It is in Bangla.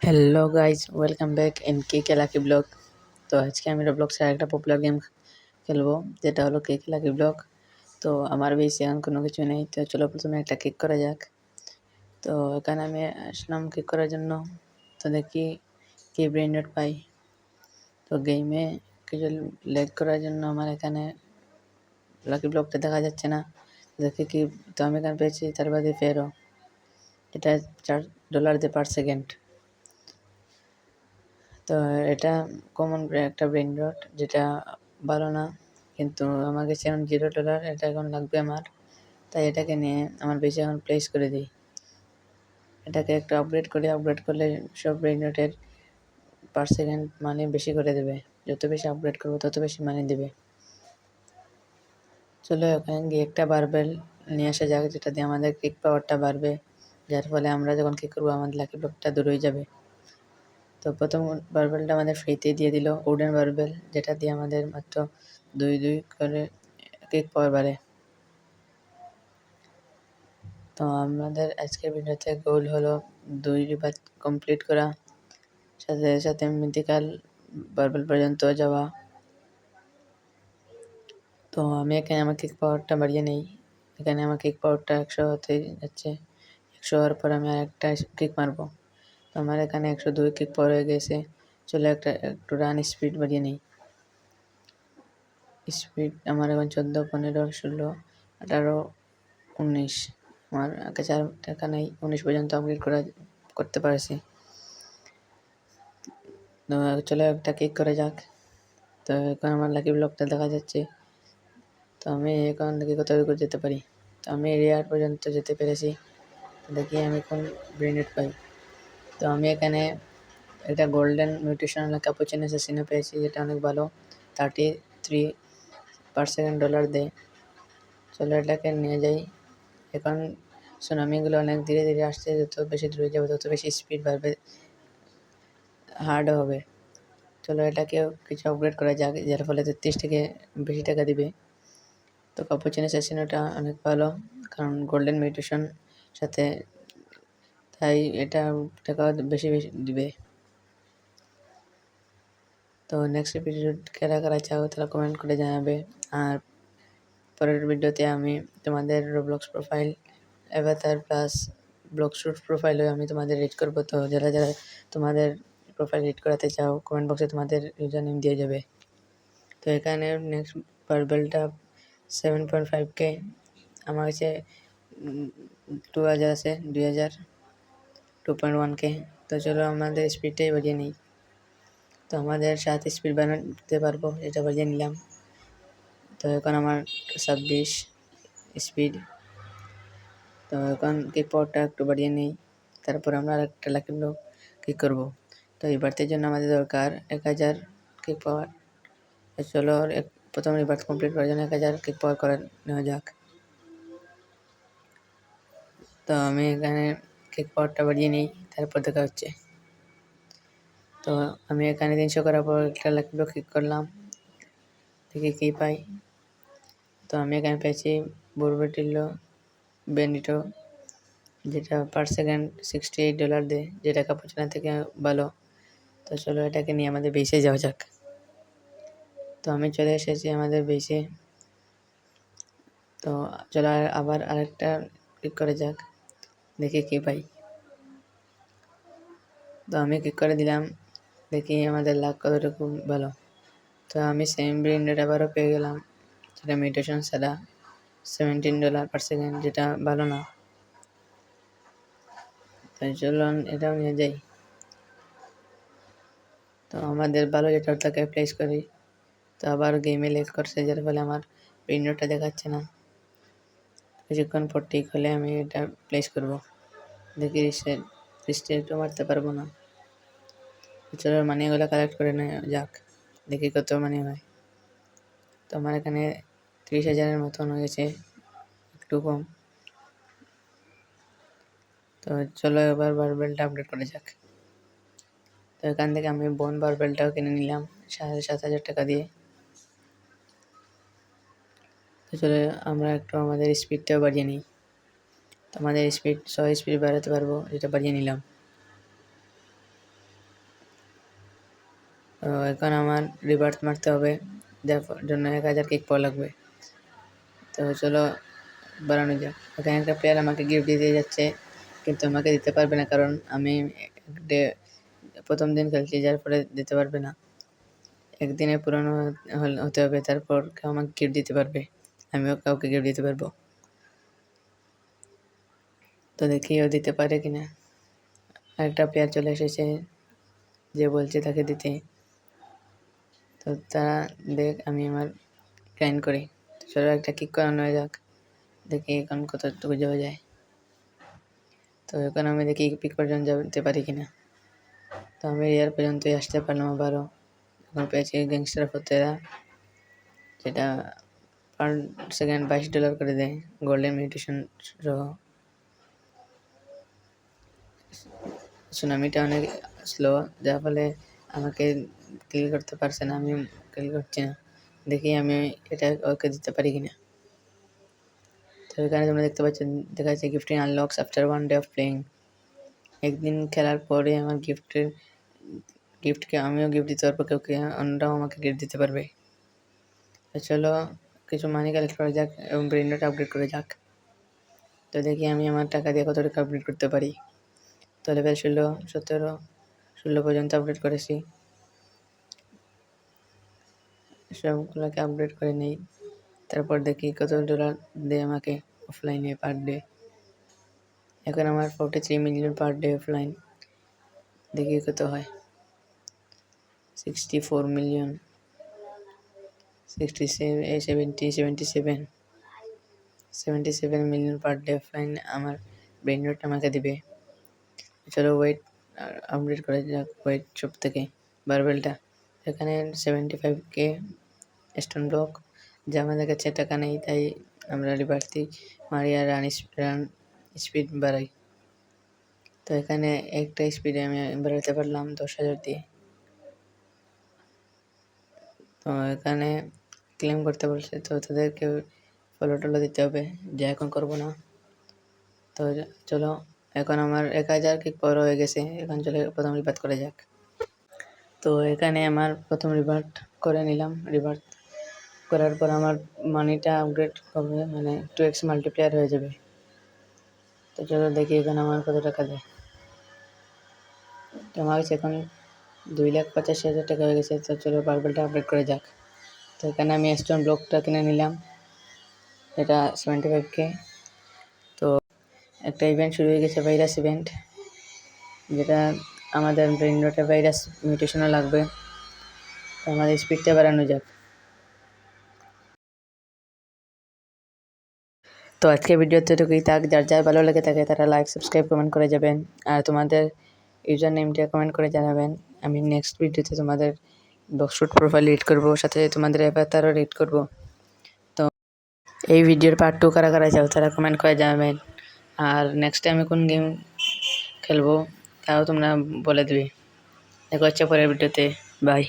Hello guys, welcome back in K lucky blog. তো আজকে আমি রবলক্সের একটা পপুলার গেম খেলবো, যেটা হলো কে লাকি ব্লগ। তো আমার বেশি এখন কোনো কিছু নেই, তো চলো প্রথমে একটা কিক করা যাক। তো এখানে আমি আসলাম কিক করার জন্য। তো দেখি কি ব্রেন ডট পাই। তো গেমে কিছু লেগ করার জন্য আমার এখানে লাকি ব্লগটা দেখা যাচ্ছে না। দেখি কি, তো আমি এখানে পেয়েছি তার বাদে ফেরো, এটা $4 দিয়ে পার সেকেন্ড। তো এটা কমন একটা ব্রেন রট, যেটা ভালো না, কিন্তু আমার কাছে এখন $0, এটা এখন লাগবে আমার। তাই এটাকে নিয়ে আমার বেশি এখন প্লেস করে দিই। এটাকে একটু আপগ্রেড করলে সব ব্রেন রটের পার সেকেন্ড মানে বেশি করে দেবে। যত বেশি আপগ্রেড করবো তত বেশি মানি দেবে। চলো ওখানে গিয়ে একটা বারবেল নিয়ে আসা যাক, যেটা দিয়ে আমাদের কিক পাওয়ারটা বাড়বে, যার ফলে আমরা যখন কিক করবো আমাদের লাকি ব্লকটা দূর হয়ে যাবে। তো প্রথম বারবেলটা আমাদের ফ্রিতে দিয়ে দিল, উডেন বারবেল, যেটা দিয়ে আমাদের মাত্র 2 করে কিক পাওয়ার বাড়ে। তো আমাদের আজকের ভিডিওতে গোল হলো 2 বার কমপ্লিট করা, সাথে সাথে মিথিক্যাল বারবেল পর্যন্ত যাওয়া। তো আমি এখানে আমার কিক পাওয়ারটা বাড়িয়ে নেই। এখানে আমার কিক পাওয়ারটা 100 হতে যাচ্ছে। 100 হওয়ার পর আমি আর একটা কিক মারবো। তো আমার এখানে 102 কিক পাওয়ার হয়ে গেছে। চলো একটু রান স্পিড বাড়িয়ে নেই। স্পিড আমার এখন 14, 15, 16, 18, 19। আমার কাছে আর টাকা নেই, 19 পর্যন্ত আপগ্রেড করতে পারছি। তো চলো একটা কিক করে যাক। তো এখন আমার লাকি ব্লকটা দেখা যাচ্ছে। তো আমি এখন দেখি কত দূর যেতে পারি। তো আমি রেয়ার পর্যন্ত যেতে পেরেছি। দেখি আমি কোন ব্রেনেড পাই। তো আমি এখানে একটা গোল্ডেন মিউটেশনাল ক্যাপুচিনো অ্যাসাসিনো পেয়েছি, যেটা অনেক ভালো। 33% ডলার দেয়। চলো এটাকে নিয়ে যাই। এখন সুনামিগুলো অনেক ধীরে ধীরে আসছে, যত বেশি দূরে যাবে তত বেশি স্পিড বাড়বে, হার্ড হবে। চলো এটাকেও কিছু আপগ্রেড করা যাক, যার ফলে 33 থেকে বেশি টাকা দিবে। তো ক্যাপুচিনো অ্যাসাসিনোটা অনেক ভালো, কারণ গোল্ডেন মিউটেশন সাথে, তাই এটা টাকা বেশি বেশি দিবে। তো নেক্সট ভিডিও কারা কারা চাও তারা কমেন্ট করে জানাবে। আর পরের ভিডিওতে আমি তোমাদের রোবলক্স প্রোফাইল, অ্যাভাতার প্লাস ব্লগশুট প্রোফাইলও আমি তোমাদের রেড করবো। তো যারা যারা তোমাদের প্রোফাইল রেড করাতে চাও, কমেন্ট বক্সে তোমাদের ইউজার নেম দিয়ে যাবে। তো এখানে নেক্সট বারবেলটা 7.5K, আমার কাছে 2000 আছে, 2000, 2.1K। তো চলো আমাদের স্পিডটাই বাড়িয়ে নিই। তো আমাদের 7 স্পিড বানাতে পারবো, এটা বাড়িয়ে নিলাম। তো এখন আমার 26 স্পিড। তো এখন কিক পাওয়ারটা একটু বাড়িয়ে নিই, তারপর আমরা আর একটা লাকি ব্লক কিক করবো। তো এই বাড়তির জন্য আমাদের দরকার 1000 কিক পাওয়ার। চলো প্রথম রিভার্স কমপ্লিট করার জন্য 1000 কিক পাওয়ার করে নেওয়া যাক। তো আমি এখানে কিক পাওয়ারটা বাড়িয়ে নিই, তারপর দেখা হচ্ছে। তো আমি এখানে 300 করার পর একটা লাকি ব্লক কিক করলাম, দেখি কী পাই। তো আমি এখানে পেয়েছি বুরবেটিলো বেনিটো, যেটা পার সেকেন্ড $68 দেয়, যেটা ক্যাপুচিনো থেকে ভালো। তো চলো এটাকে নিয়ে আমাদের বেসে যাওয়া যাক। তো আমি চলে এসেছি আমাদের বেসে। তো চলো আবার আরেকটা ক্লিক করে যাক, দেখি কী পাই। তো আমি ক্লিক করে দিলাম, দেখি আমাদের লাক কতটুকু ভালো। তো আমি সেম ব্রেন রেট আবারও পেয়ে গেলাম, যেটা মিউটেশন ছাড়া, $17 পার সেকেন্ড, যেটা ভালো না। তাই চলো এটাও নিয়ে যাই। তো আমাদের ভালো যেটা তাকে প্লেস করি। তো আবার গেমে লেগ করছে, যার ফলে আমার উইন্ডোটা দেখাচ্ছে না। কিছুক্ষণ পর ঠিক হলে আমি এটা প্লেস করব। দেখি রিস্টেটও মারতে পারবো না। চলো মানিগুলো কালেক্ট করে নেওয়া যাক, দেখি কত মানি হয়। তো আমার এখানে 30,000-এর মতন হয়েছে, একটু কম। তো চলো এবার বারবেলটা আপডেট করা যাক। তো এখান থেকে আমি বোন বারবেলটাও কিনে নিলাম 7,500 টাকা দিয়ে। তো চলো আমরা একটু আমাদের স্পিডটাও বাড়িয়ে নিই। তো আমাদের স্পিড 100 স্পিড বাড়াতে পারবো, এটা বাড়িয়ে নিলাম। তো এখন আমার রিবার্থ মারতে হবে, যার জন্য 1000 কিক পাওয়া লাগবে। তো চলো বাড়ানো যাক। এখানে একটা প্লেয়ার আমাকে গিফট দিতে যাচ্ছে, কিন্তু আমাকে দিতে পারবে না, কারণ আমি প্রথম দিন খেলছি, যার ফলে দিতে পারবে না। একদিনে পুরানো হতে হবে, তারপর কেউ আমাকে গিফট দিতে পারবে, আমিও কাউকে গিফট দিতে পারবো। তো দেখি ও দিতে পারে কিনা। আরেকটা প্লেয়ার চলে এসেছে, যে বলছে তাকে দিতে। তো তারা দেখ আমি আমার গ্রাইন্ড করি। তো চলো একটা কিক করানো যাক, দেখি এখন কতটুকু যাওয়া যায়। তো এখন আমি দেখি পিক পর্যন্ত যেতে পারি কিনা। তো আমি এয়ার পর্যন্তই আসতে পারলাম আবারও। এখন পেয়েছি গ্যাংস্টার ফতেরা, যেটা পার সেকেন্ড $22 করে দেয় গোল্ডেন মিউটেশন সহ। সুনামিটা অনেক স্লো, যার ফলে আমাকে কিল করতে পারছে না, আমি কিল করছি না। দেখি আমি এটা ওকে দিতে পারি কিনা। তো এখানে তোমরা দেখতে পাচ্ছ দেখা যাচ্ছে gifting আনলক্স after 1 day of playing. একদিন খেলার পরে আমার গিফটকে আমিও গিফট দিতে পারবো, কেউ অন্যরাও আমাকে গিফট দিতে পারবে। তো চলো কিছু মানি কালেক্ট করা যাক এবং ব্রেন্ডটা আপগ্রেড করা যাক। তো দেখি আমি আমার টাকা দিয়ে কতটুকু আপগ্রেড করতে পারি। তো লেভেল 16, 17, 16 পর্যন্ত আপগ্রেড করেছি। সবগুলোকে আপগ্রেড করে নেই, তারপর দেখি কত ডলার দেয় আমাকে অফলাইনে পার ডে। এখন আমার 43 মিলিয়ন পার ডে অফলাইন। দেখি কত হয়। 64 million, 77 million per day offline আমার ব্রেন রট আমাকে দিবে। চলো ওয়েট আপডেট করা যাক, ওয়েট শপ থেকে বারবেলটা। এখানে 75K স্টোন ব্লক, যা আমাদের কাছে টাকা নেই, তাই আমরা রিভার্সি মারি আর রান স্পিড বাড়াই। তো এখানে একটা স্পিডে আমি বাড়াতে পারলাম 10,000 দিয়ে। তো এখানে ক্লেম করতে বলছে, তো তাদেরকে ফলো টলো দিতে হবে, যা এখন করবো না। তো চলো এখন আমার 1000 কিক পাওয়ার হয়ে গেছে, এখন চলে প্রথম রিবার্ট করা যাক। তো এখানে আমার প্রথম রিবার্ট করে নিলাম। রিবার্ট করার পর আমার মানিটা আপগ্রেড হবে, মানে 2x মাল্টিপ্লেয়ার হয়ে যাবে। তো চলো দেখি এখানে আমার কত টাকা দেয়। তো আমার কাছে এখন 2,85,000 টাকা হয়ে গেছে। তো চলো বারবেলটা আপগ্রেড করা যাক। তো এখানে আমি স্টোন ব্লকটা কিনে নিলাম, এটা 75K। তো একটা ইভেন্ট শুরু হয়ে গেছে, ভাইরাস ইভেন্ট, যেটা আমাদের ব্রেন রটে ভাইরাস মিউটেশনও লাগবে। তো আমাদের স্পিডটা বাড়ানো যাক। তো আজকে ভিডিওতে এটুকুই থাক। যার যার ভালো লেগে থাকে তারা লাইক, সাবস্ক্রাইব, কমেন্ট করে যাবেন, আর তোমাদের ইউজার নেমটা কমেন্ট করে জানাবেন। আমি নেক্সট ভিডিওতে তোমাদের বক্সশুট প্রোফাইল এডিট করবো, সাথে তোমাদের অ্যাভাতারও এডিট করবো। তো এই ভিডিওর পার্ট 2 কারা কারা চাও তারা কমেন্ট করে জানাবেন, আর নেক্সট টাইমে কোন গেম খেলবো তাও তোমরা বলে দেবে। দেখা হচ্ছে পরের ভিডিওতে, বাই।